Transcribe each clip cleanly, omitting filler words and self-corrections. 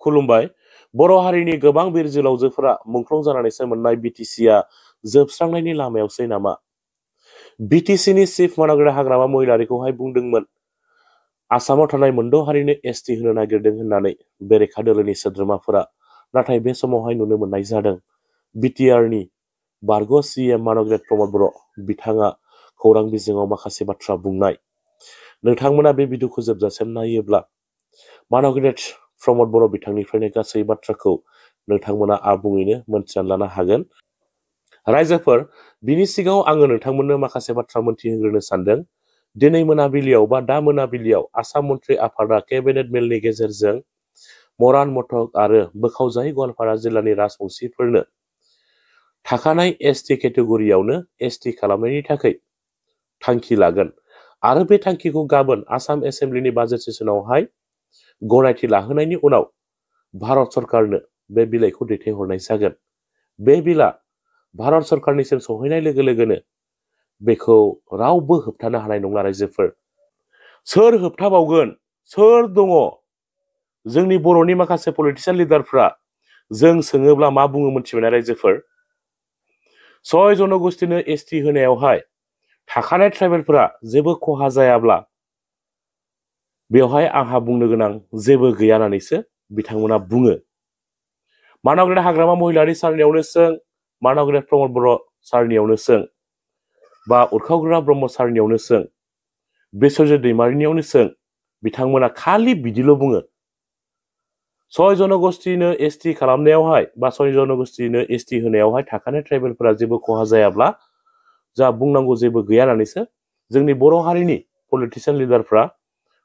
खुलुमबाय बर' हारिनि गोबां बिर जोहोलावजोफोरा मुंख्लं जानानैसो मोननाय बिटिसिआ जोबस्रांनायनि लामायावसै नामा? बिटिसिनि चिफ मानाग्रा हाग्रामा महिलारिखौहाय बुंदोंमोन आसामाव थानाय मोनद' हारिनो एसटि होनो नागिरदों होननानै बेरेखा दोलोनि सोद्रोमाफोरा नाथाय बे समावहाय नुनो मोननाय जादों बिटिआरनि बारग' सिएम मानग्रेट प्रमद बर' बिथाङा खौरां बिजोङाव माखासे बाथ्रा बुंनाय नोंथांमोना बे भिडिअखौ जोबजासिम नायोब्ला मानग्रेट प्रमद बर' बिथांनिफ्रायनो गासै बाथ्राखौ नोंथांमोना आबुङैनो मोनथिनानै लानो हागोन। रायजोफोर बिनि सिगाङाव आङो नोंथांमोननो माखासे बाथ्रा मोनथिहोग्रोनो सानदों। दिनै मोनाबिलियाव बा दा मोनाबिलियाव आसाम मन्त्रि आफादा केबिनेट मेलनि गेजेरजों मरान मथक आरो बोखावजायै गवालपारा जिल्लानि राजबंसिफोरनो थाखानाय एसटि केटेगरियावनो एसटि खालामनायनि थाखाय थांखि लागोन आरो बे थांखिखौ गाबोन आसाम एसेम्ब्लिनि बाजेट सेसनावहाय गनायथि लाहोनायनि उनाव भारत सरकारनो बे बिलाइखौ दैथायहरनाय जागोन। बे बिला भारत सरकारनिसिम सौहैनाय लोगो लोगोनो बेखौ रावबो होबथानो हानाय नंला रायजोफोर। सोर होबथाबावगोन? सोर दङ? जोंनि बर'नि माखासे पलिटिसियान लिडारफ्रा जों सोङोब्ला मा बुङो मोनथिबायना रायजोफोर? 6 जनगोष्ठीनो एसटि होनायावहाय थाखानाय ट्राइबेलफोरा जेबो खहा जायाब्ला बेवहाय आंहा बुंनो गोनां जेबो गैया होननानैसो बिथांमोना बुङो। मानाग्रेट हाग्रामा महिलारि सारनियावनो सों, मानाग्रेट प्रमद बर' सारनियावनो सों, बा उरखावग्रा ब्रह्म सारनियावनो सों, बिश्वजित दैमारिनियावनो सों, बिथांमोना खालि बिदिल' बुङो 6 जनगोष्ठीनो एसटि खालामनायावहाय बा 6 जनगोष्ठीनो एसटि होनायावहाय थाखानाय ट्राइबेलफोरा जेबो खहा जायाब्ला जा बुंनांगौ जेबो गैया होननानैसो जोंनि बर' हारिनि पलिटिसियान लिडारफ्रा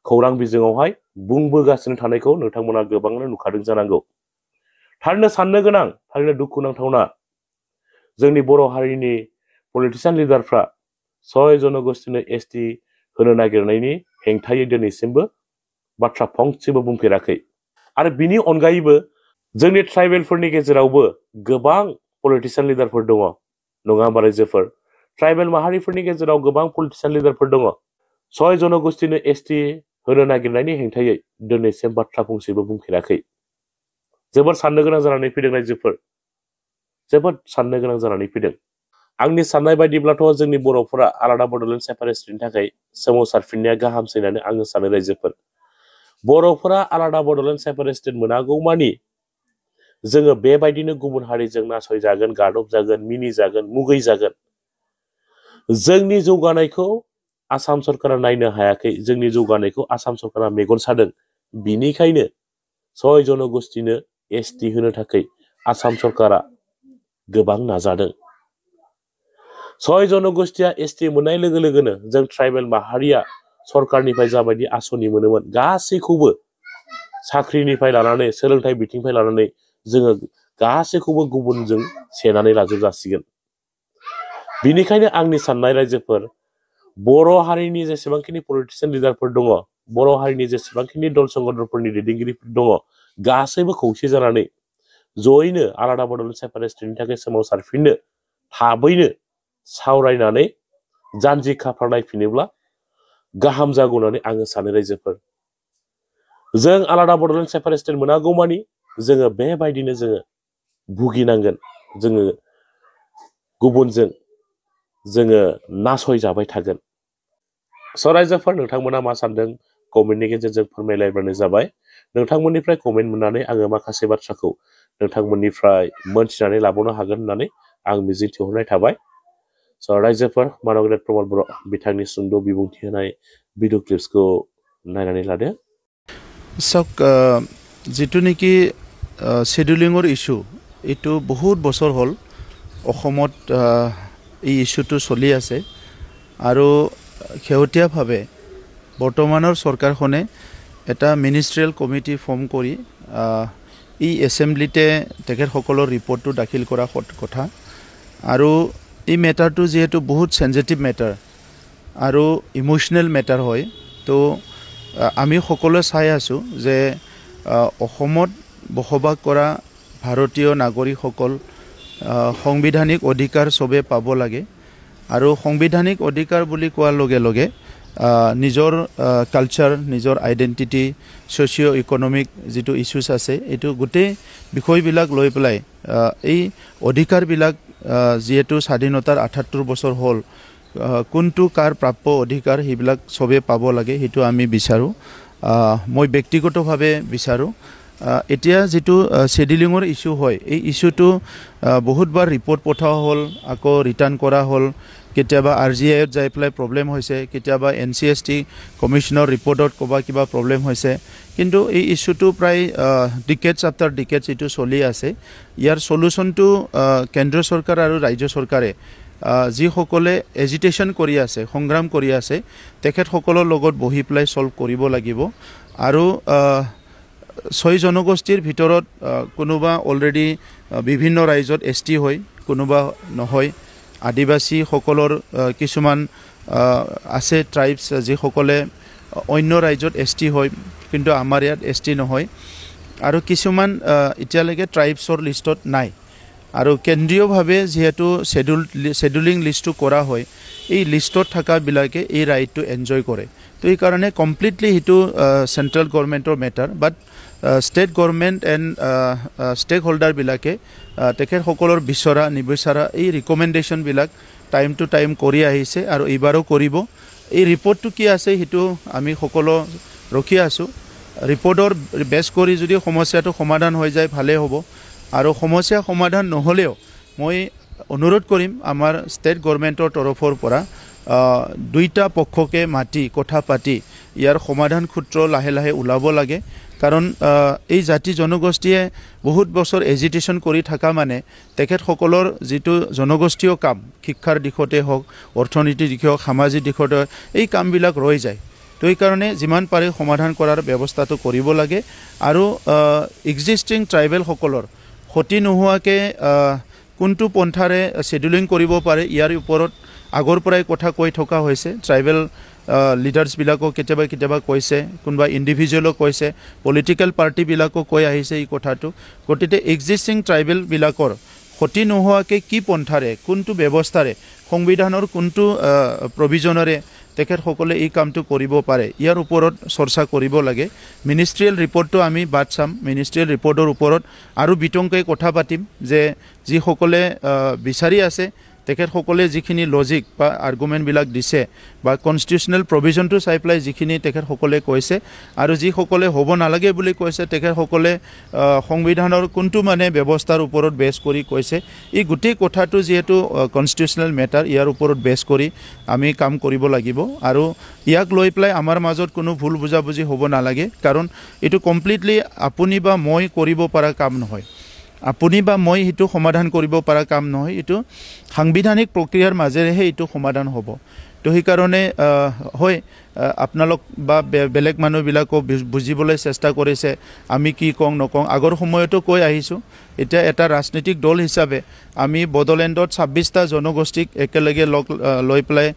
खौरां बिजोङावहाय बुंबोगासिनो थानायखौ नोंथांमोना गोबाङानो नुखादों जानांगौ। थारैनो साननो गोनां, थारैनो दुखुनांथावना जोंनि बर' हारिनि पलिटिसियान लिडारफ्रा 6 जनगोष्ठीनो एसटि होनो नागिरनायनि हेंथायै दिनैसिमबो बाथ्रा फंसेबो बुंफेराखै। आरो बिनि अनगायैबो जोंनि ट्राइबेलफोरनि गेजेरावबो गोबां पलिटिसियान लिडारफोर दङ नङा होमबा रायजोफोर? ट्राइबेल माहारिफोरनि गेजेराव गोबां पलिटिसियान लिडारफोर दङ 6 जनगोष्ठीनो एसटि होनो नागिरनायनि हेंथायै दिनैसिम बाथ्रा फंसेबो बुंफेराखै। जोबोद साननो गोनां जानानै फैदों रायजोफोर, जोबोद साननो गोनां जानानै फैदों। आंनि साननाय बायदिब्लाथ' जोंनि बर'फोरा आलादा बड'लेण्ड सेपारेशननि थाखाय सोमावसारफिननाया गाहामसै होननानै आङो सानो रायजोफोर। बर'फोरा आलादा बड'लेण्ड सेपारेशन मोनागौमानि जोङो बेबायदिनो गुबुन हारिजों नासयजागोन, गादबजागोन, मिनिजागोन, मुगैजागोन। जोंनि जौगानायखौ आसाम सरकारा नायनो हायाखै, जोंनि जौगानायखौ आसाम सरकारा मेगन सादों। बिनिखायनो 6 जनगोष्ठीनो एसटि होनो थाखाय आसाम सरकारा गोबां नाजादों। 6 जनगोष्ठीया एसटि मोननाय लोगो लोगोनो जों ट्राइबेल माहारिया सरकारनिफ्राय जाबायदि आसनि मोनोमोन गासैखौबो साख्रिनिफ्राय लानानै सोलोंथाइ बिथिंनिफ्राय लानानै जोङो गासैखौबो गुबुनजों सेनानै लाजोबजासिगोन। बिनिखायनो आंनि साननाय रायजोफोर, बर' हारिनि जेसेबांखिनि पलिटिसियान लिडारफोर दङ, बर' हारिनि जेसेबांखिनि दल संगठनफोरनि दैदेनगिरिफोर दङ, गासैबो खौसे जानानै जयैनो आलादा बड'लेण्ड सेपारेशननि थाखाय सोमावसारफिननो थाबैनो सावरायनानै जानजि खाफ्रा नायफिनोब्ला गाहाम जागौ होननानै आङो सानो रायजोफोर। जों आलादा बड'लेण्ड सेपारेशन मोनागौमानि जोङो बेबायदिनो जोङो भुगिनांगोन, जोङो गुबुनजों जोङो नासयजाबाय थागोन। रायजोफोर, नोंथांमोना मा सानदों कमेन्टनि गेजेरजों फोरमायलायबानो जाबाय। नोंथांमोननिफ्राय कमेन्ट मोननानै आङो माखासे बाथ्राखौ नोंथांमोननिफ्राय मोनथिनानै लाबावनो हागोन होननानै आं मिजिंथिहरनाय थाबाय। रायजोफोर, मानग्रेट प्रमद बर' बिथांनि सुंद' बिबुंथि होनाय भिडिअ क्लिप्सखौ नायनानै लादो। চাওক, যিটো নেকি শেডিউলিঙৰ ইছ্যু, এইটো বহুত বছৰ হ'ল অসমত এই ইছ্যুটো চলি আছে আৰু শেহতীয়াভাৱে বৰ্তমানৰ চৰকাৰখনে এটা মিনিষ্ট্ৰিয়েল কমিটি ফৰ্ম কৰি এই এছেম্বলিতে তেখেতসকলৰ ৰিপৰ্টটো দাখিল কৰা কথা। আৰু এই মেটাৰটো যিহেতু বহুত চেঞ্চিটিভ মেটাৰ আৰু ইম'চনেল মেটাৰ হয়, তো আমি সকলোৱে চাই আছোঁ যে অসমত বসবাস কৰা ভাৰতীয় নাগৰিকসকল সাংবিধানিক অধিকাৰ চবে পাব লাগে। আৰু সাংবিধানিক অধিকাৰ বুলি কোৱাৰ লগে লগে নিজৰ কালচাৰ নিজৰ আইডেণ্টিটি ছ'চিঅ' ইকনমিক যিটো ইছ্যুজ আছে এইটো গোটেই বিষয়বিলাক লৈ পেলাই এই অধিকাৰবিলাক যিহেতু স্বাধীনতাৰ ৭৮ বছৰ হ'ল কোনটো কাৰ প্ৰাপ্য অধিকাৰ সেইবিলাক চবেই পাব লাগে সেইটো আমি বিচাৰোঁ মই ব্যক্তিগতভাৱে বিচাৰোঁ এতিয়া যেটো শেডিউলিঙৰ ইস্যু হয় এই ইস্যুটো বহুতবাৰ ৰিপৰ্ট পঠোৱা হ'ল আকৌ ৰিটাৰ্ণ কৰা হ'ল কেতিয়াবা আৰজিআইত যাই পেলাই প্ৰব্লেম হৈছে কেতিয়াবা এনচিএছটি কমিশনৰ ৰিপৰ্টত ক'বা কিবা প্ৰব্লেম হৈছে কিন্তু এই ইস্যুটো প্ৰায় ডিকেডছ আফটাৰ ডিকেডছ এইটো চলি আছে ইয়াৰ সলিউশনটো কেন্দ্ৰ চৰকাৰ আৰু ৰাজ্য চৰকাৰে যিসকলে এজিটেশ্যন কৰি আছে সংগ্ৰাম কৰি আছে তেখেতসকলৰ লগত বহি পেলাই সলভ কৰিব লাগিব আৰু 6 জনগোষ্ঠীৰ ভিতৰত কোনোবা অলৰেডি বিভিন্ন ৰাজ্যত এসটি হয় কোনোবা নহয় আদিবাসী সকলৰ কিছুমান আছে ট্ৰাইবস যিসকলে অন্য ৰাজ্যত এসটি হয় কিন্তু আমাৰ ইয়াত এসটি নহয় আৰু কিছুমান এতিয়ালৈকে ট্ৰাইবছৰ লিষ্টত নাই আৰু কেন্দ্ৰীয়ভাৱে যেহেতু শেডিউলিং লিষ্টটো কৰা হয় এই লিষ্টত থকা বিলাকে এই ৰাইটটো এনজয় কৰে তো এই কাৰণে কমপ্লিটলি হিটো সেন্ট্ৰেল গভৰ্নমেন্টৰ matter but state government and stakeholder বিলাকে তেখেতসকলৰ বিচৰা নিবিচাৰা এই ৰিকমেন্ডেশন বিলাক টাইম টু টাইম কৰি আহিছে আৰু এইবাৰো কৰিব এই ৰিপৰ্টটো কি আছে হেতু আমি সকলো ৰখি আছো ৰিপৰ্টৰ বেছ কৰি যদি সমস্যাটো সমাধান হৈ যায় ভালে হ'ব আৰু সমস্যা সমাধান নহলেও মই অনুৰোধ কৰিম আমাৰ ষ্টেট গভৰ্নমেন্টৰ তৰফৰ পৰা দুইটা পক্ষকে মাটি কথা পাতি ইয়াৰ সমাধান সূত্ৰ লাহে লাহে ওলাব লাগে কাৰণ এই জাতি জনগোষ্ঠীয়ে বহুত বছৰ এজিটেশ্যন কৰি থাকা মানে তেখেতসকলৰ যেটো জনগোষ্ঠীয় কাম শিক্ষাৰ দিশতে হওক অৰ্থনীতিৰ দিশতে হওক সামাজিক দিশতে এই কামবিলাক ৰৈ যায় তো এই কাৰণে যিমান পাৰে সমাধান কৰাৰ ব্যৱস্থাটো কৰিব লাগে আৰু এক্সিস্টিং ট্ৰাইবেল সকলৰ ক্ষতি নোহোৱাকে কোনটো পন্থাৰে শেডিউলিং কৰিব পাৰে ইয়াৰ ওপৰত আগৰ পৰাই কথা কৈ থকা হৈছে ট্ৰাইবেল লিডাৰ্স বিলাকো কেতিয়াবা কৈছে কোনবা ইন্ডিভিজুৱেলক কৈছে পলিটিক্যাল পাৰ্টি বিলাকো কৈ আহিছে এই কথাটো গতিতে এক্সিস্টিং ট্ৰাইবেল বিলাকৰ ক্ষতি নোহোৱাকে কি পন্থাৰে কোনটো ব্যৱস্থাৰে সংবিধানৰ কোনটো প্ৰভিজনৰে তেখেতসকলে এই কামটো কৰিব পাৰে ইয়াৰ ওপৰত চৰ্চা কৰিব লাগে মিনিষ্ট্ৰিয়েল ৰিপৰ্টটো আমি বাদ চাম মিনিষ্ট্ৰিয়েল ৰিপৰ্টৰ ওপৰত আৰু বিতংকৈ কথা পাতিম যে যিসকলে বিচাৰি আছে তেখেতসকলে যিখিনি লজিক বা আৰ্গুমেন্ট বিলাক দিছে বা কনস্টিটিউশনাল প্ৰভিজনটো চাই পেলাই যিখিনি তেখেতসকলে কৈছে আৰু যিসকলে হ'ব নালাগে বুলি কৈছে তেখেতসকলে সংবিধানৰ কোনটো মানে ব্যৱস্থাৰ ওপৰত বেছ কৰি কৈছে এই গোটেই কথাটো যেহেতু কনস্টিটিউশনাল মেটাৰ ইয়াৰ ওপৰত বেছ কৰি আমি কাম কৰিব লাগিব আৰু ইয়াক লৈ পেলাই আমাৰ মাজত কোনো ভুল বুজাবুজি হ'ব নালাগে কাৰণ এটো কমপ্লিটলি আপুনি বা মই কৰিব পৰা কাম নহয় আপুনি বা মই হিটো সমাধান কৰিব পৰা কাম নহয় এটো সাংবিধানিক প্ৰক্ৰিয়াৰ মাজেৰেহে এটো সমাধান হ'ব তো সেই কাৰণে হয় আপোনালোক বা বেলেগ মানুহবিলাকো বুজিবলৈ চেষ্টা কৰিছে আমি কি কং নকং আগৰ সময়তো কৈ আহিছো এটা এটা ৰাজনৈতিক দল হিচাপে আমি বডলেণ্ডত 26টা জনগোষ্ঠীক একেলগে লৈ পেলাই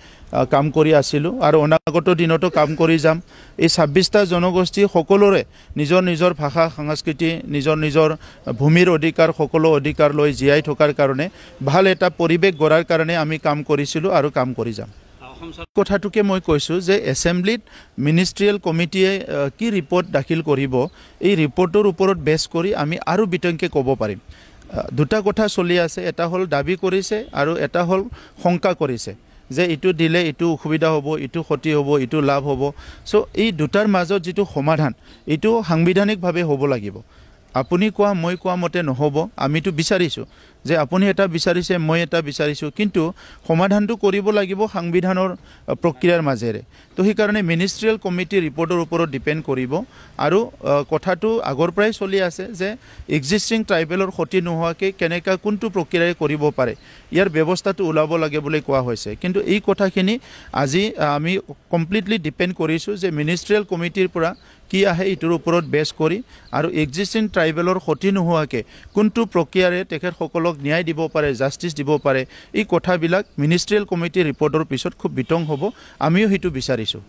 কাম কৰি আছিলো আৰু অনাগত দিনতো কাম কৰি যাম এই 26টা জনগোষ্ঠী সকলোৰে নিজৰ নিজৰ ভাষা সংস্কৃতি নিজৰ ভূমিৰ অধিকাৰ সকলো অধিকাৰ লৈ জীয়াই থকাৰ কাৰণে ভাল এটা পৰিবেশ গঢ়াৰ কাৰণে আমি কাম কৰিছিলো আৰু কাম কৰি যাম কথাটোকে মই কৈছো যে এছেম্বলিত মিনিষ্ট্ৰিয়েল কমিটিয়ে কি ৰিপৰ্ট দাখিল কৰিব এই ৰিপৰ্টৰ ওপৰত বেছ কৰি আমি আৰু বিতংকে ক'ব পাৰিম দুটা কথা চলি আছে এটা হল দাবী কৰিছে আৰু এটা হল শংকা কৰিছে যে ইটো দিলে ইটো অসুবিধা হ'ব ইটো ক্ষতি হ'ব ইটো লাভ হ'ব সো এই দুটাৰ মাজত যেটো সমাধান ইটো সাংবিধানিকভাৱে হ'ব লাগিব আপুনি কোৱা মই কোৱা মতে নহব আমিটো বিচাৰিছো যে আপুনি এটা বিচাৰিছে মই এটা বিচাৰিছো কিন্তু সমাধানটো কৰিব লাগিব সংবিধানৰ প্ৰক্ৰিয়াৰ মাজেৰে তো সেই কাৰণে মিনিষ্ট্ৰিয়েল কমিটি ৰিপৰ্টৰ ওপৰত ডিপেন্ড কৰিব আৰু কথাটো আগৰ পৰাই চলি আছে যে এক্সিস্টিং ট্ৰাইবেলৰ ক্ষতি নোহোৱাকে কেনেকা কোনটো প্ৰক্ৰিয়াৰে কৰিব পাৰে ইয়াৰ ব্যৱস্থাটো ওলাব লাগে বুলি কোৱা হৈছে কিন্তু এই কথাখিনি আজি আমি কমপ্লিটলি ডিপেন্ড কৰিছো যে মিনিষ্ট্ৰিয়েল কমিটিৰ পৰা কি আহে ইটোৰ ওপৰত বেছ কৰি আৰু এক্সিস্টিং ট্ৰাইবেলৰ ক্ষতি নোহোৱাকে কোনটো প্ৰক্ৰিয়াৰে তেখেতসকলক ন্যায় দিব পাৰে জাস্টিস দিব পাৰে এই কথাবিলাক মিনিষ্ট্ৰিয়েল কমিটি ৰিপৰ্টৰ পিছত খুব বিতং হ'ব আমিও হিটো বিচাৰিছো